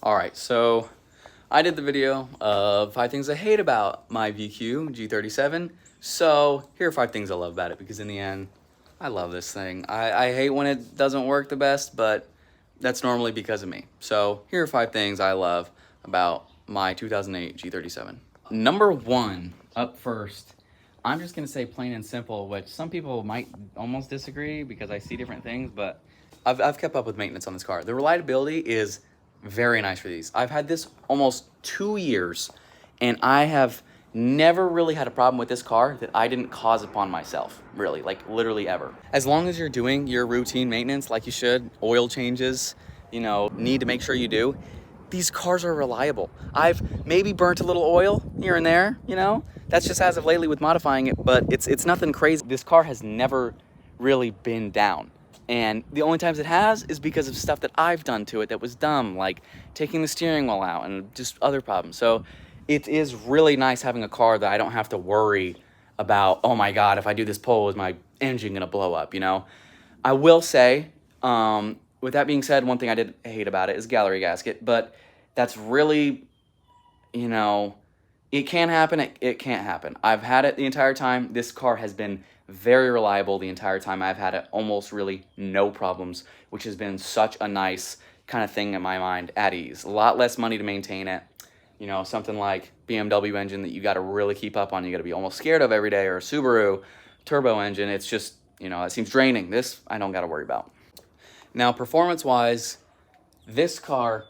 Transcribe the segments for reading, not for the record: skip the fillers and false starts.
All right, so I did the video of 5 things I hate about my VQ G37. So here are 5 things I love about it, because in the end, I love this thing. I hate when it doesn't work the best, but that's normally because of me. So here are 5 things I love about my 2008 G37. Number 1, up first, I'm just gonna say plain and simple, which some people might almost disagree because I see different things, but I've kept up with maintenance on this car. The reliability is very nice for these. I've had this almost 2 years, and I have never really had a problem with this car that I didn't cause upon myself, really, like literally ever. As long as you're doing your routine maintenance like you should, oil changes, you know, need to make sure you do, these cars are reliable. I've maybe burnt a little oil here and there, you know, that's just as of lately with modifying it, but it's nothing crazy. This car has never really been down. And the only times it has is because of stuff that I've done to it that was dumb, like taking the steering wheel out and just other problems. So it is really nice having a car that I don't have to worry about, oh my God, if I do this pull, is my engine gonna blow up, you know? I will say, with that being said, one thing I did hate about it is gallery gasket, but that's really, you know, it can happen, it can't happen. I've had it the entire time. This car has been very reliable the entire time. I've had it almost really no problems, which has been such a nice kind of thing in my mind, at ease. A lot less money to maintain it. You know, something like BMW engine that you got to really keep up on, you got to be almost scared of every day, or a Subaru turbo engine, it's just, you know, it seems draining. This I don't got to worry about. Now, performance-wise, this car,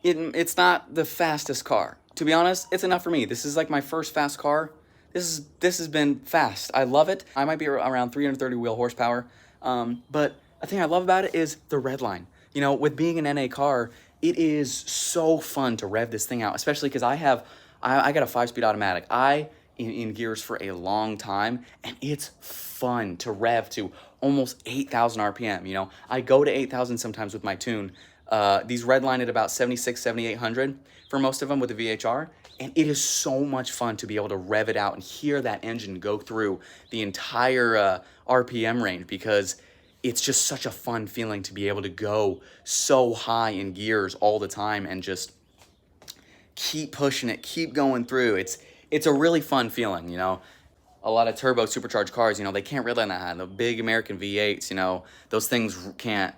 it's not the fastest car. To be honest, it's enough for me. This is like my first fast car. This has been fast. I love it. I might be around 330 wheel horsepower. But a thing I love about it is the red line. You know, with being an NA car, it is so fun to rev this thing out, especially because I got a 5-speed automatic. In gears for a long time, and it's fun to rev to almost 8,000 RPM. You know, I go to 8,000 sometimes with my tune. These redline at about 76, 7,800 for most of them with the VHR, and it is so much fun to be able to rev it out and hear that engine go through the entire RPM range, because it's just such a fun feeling to be able to go so high in gears all the time and just keep pushing it, keep going through. It's a really fun feeling, you know. A lot of turbo supercharged cars, you know, they can't really that high. The big American V8s, you know, those things can't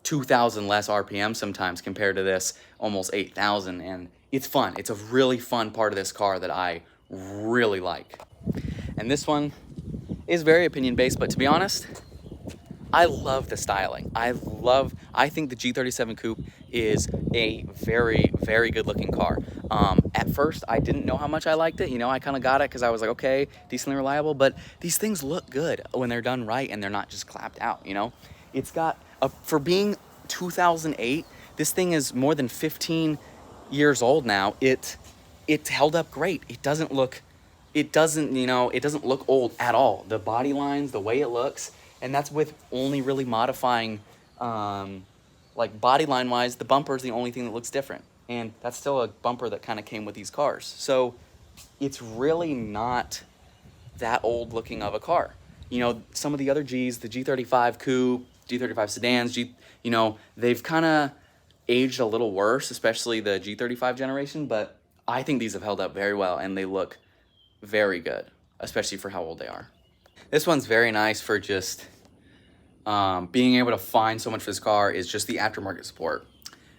2,000 less RPM sometimes compared to this almost 8,000, and it's fun. It's a really fun part of this car that I really like. And this one is very opinion based, but to be honest, I love the styling. I think the G37 Coupe is a very, very good looking car. At first, I didn't know how much I liked it. You know, I kind of got it because I was like, okay, decently reliable, but these things look good when they're done right and they're not just clapped out, you know? It's got, for being 2008, this thing is more than 15 years old now. It's held up great. It doesn't look old at all. The body lines, the way it looks, and that's with only really modifying, like body line wise, the bumper is the only thing that looks different. And that's still a bumper that kind of came with these cars. So it's really not that old looking of a car. You know, some of the other Gs, the G35 Coupe, G35 sedans, you know, they've kind of aged a little worse, especially the G35 generation, but I think these have held up very well and they look very good, especially for how old they are. This one's very nice for just being able to find so much for this car is just the aftermarket support.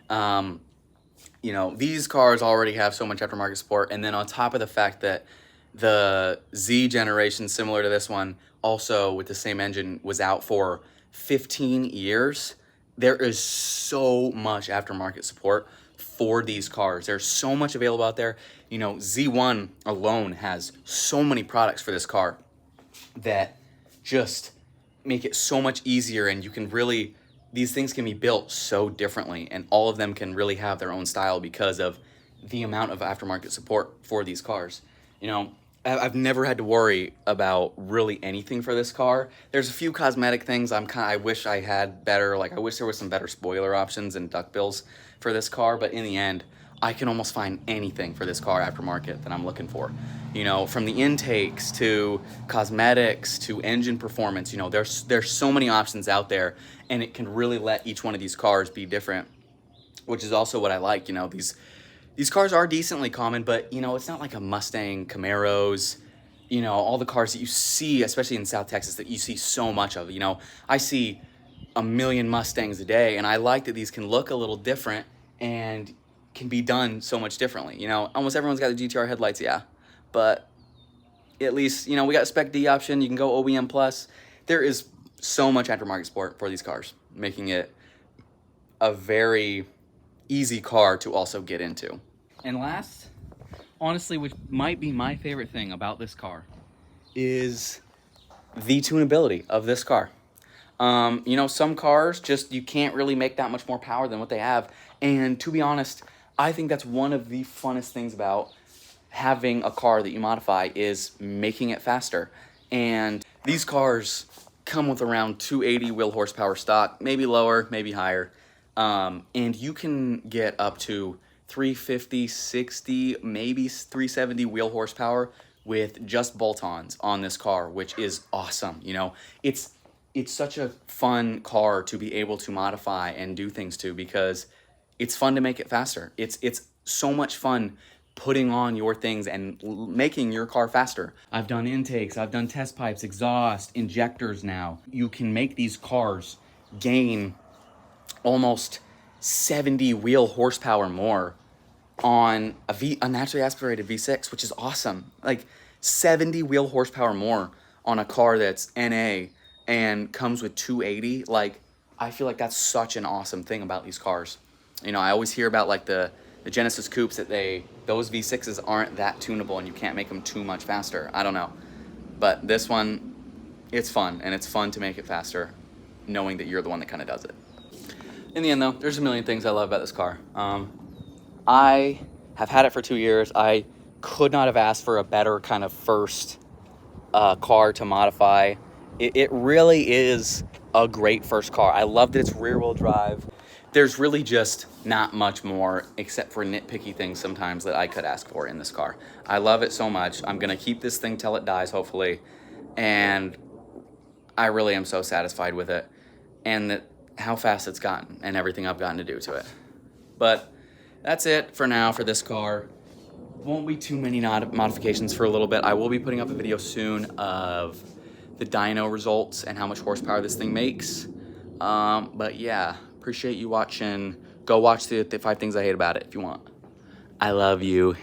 You know, these cars already have so much aftermarket support, and then on top of the fact that the Z generation, similar to this one, also with the same engine, was out for 15 years, there is so much aftermarket support for these cars. There's so much available out there. You know, Z1 alone has so many products for this car that just make it so much easier, and you can really, these things can be built so differently, and all of them can really have their own style because of the amount of aftermarket support for these cars. You know, I've never had to worry about really anything for this car. There's a few cosmetic things I wish I had better, like I wish there was some better spoiler options and duckbills for this car, but in the end, I can almost find anything for this car aftermarket that I'm looking for. You know, from the intakes to cosmetics to engine performance, you know, there's so many options out there, and it can really let each one of these cars be different which is also what I like. You know, these cars are decently common, but you know, it's not like a Mustang, Camaros, you know, all the cars that you see, especially in South Texas, that you see so much of. You know, I see a million Mustangs a day, and I like that these can look a little different and can be done so much differently. You know, almost everyone's got the GTR headlights, yeah, but at least, you know, we got Spec D option. You can go OEM plus. There is so much aftermarket support for these cars, making it a very easy car to also get into. And last, honestly, which might be my favorite thing about this car, is the tunability of this car. You know, some cars just, you can't really make that much more power than what they have. And to be honest, I think that's one of the funnest things about having a car that you modify, is making it faster. And these cars come with around 280 wheel horsepower stock, maybe lower, maybe higher. And you can get up to 350, 60, maybe 370 wheel horsepower with just bolt-ons on this car, which is awesome. You know, it's such a fun car to be able to modify and do things to, because it's fun to make it faster. It's so much fun putting on your things and making your car faster. I've done intakes, I've done test pipes, exhaust, injectors now. You can make these cars gain almost 70 wheel horsepower more on a naturally aspirated V6, which is awesome. Like 70 wheel horsepower more on a car that's NA and comes with 280. Like, I feel like that's such an awesome thing about these cars. You know, I always hear about like the Genesis coupes, that those V6s aren't that tunable and you can't make them too much faster. I don't know. But this one, it's fun, and it's fun to make it faster, knowing that you're the one that kind of does it. In the end though, there's a million things I love about this car. I have had it for 2 years. I could not have asked for a better kind of first car to modify. It really is a great first car. I love that it's rear wheel drive. There's really just not much more, except for nitpicky things sometimes, that I could ask for in this car. I love it so much. I'm gonna keep this thing till it dies, hopefully. And I really am so satisfied with it, and that how fast it's gotten and everything I've gotten to do to it. But that's it for now for this car. Won't be too many modifications for a little bit. I will be putting up a video soon of the dyno results and how much horsepower this thing makes. But yeah, appreciate you watching. Go watch the 5 things I hate about it if you want. I love you.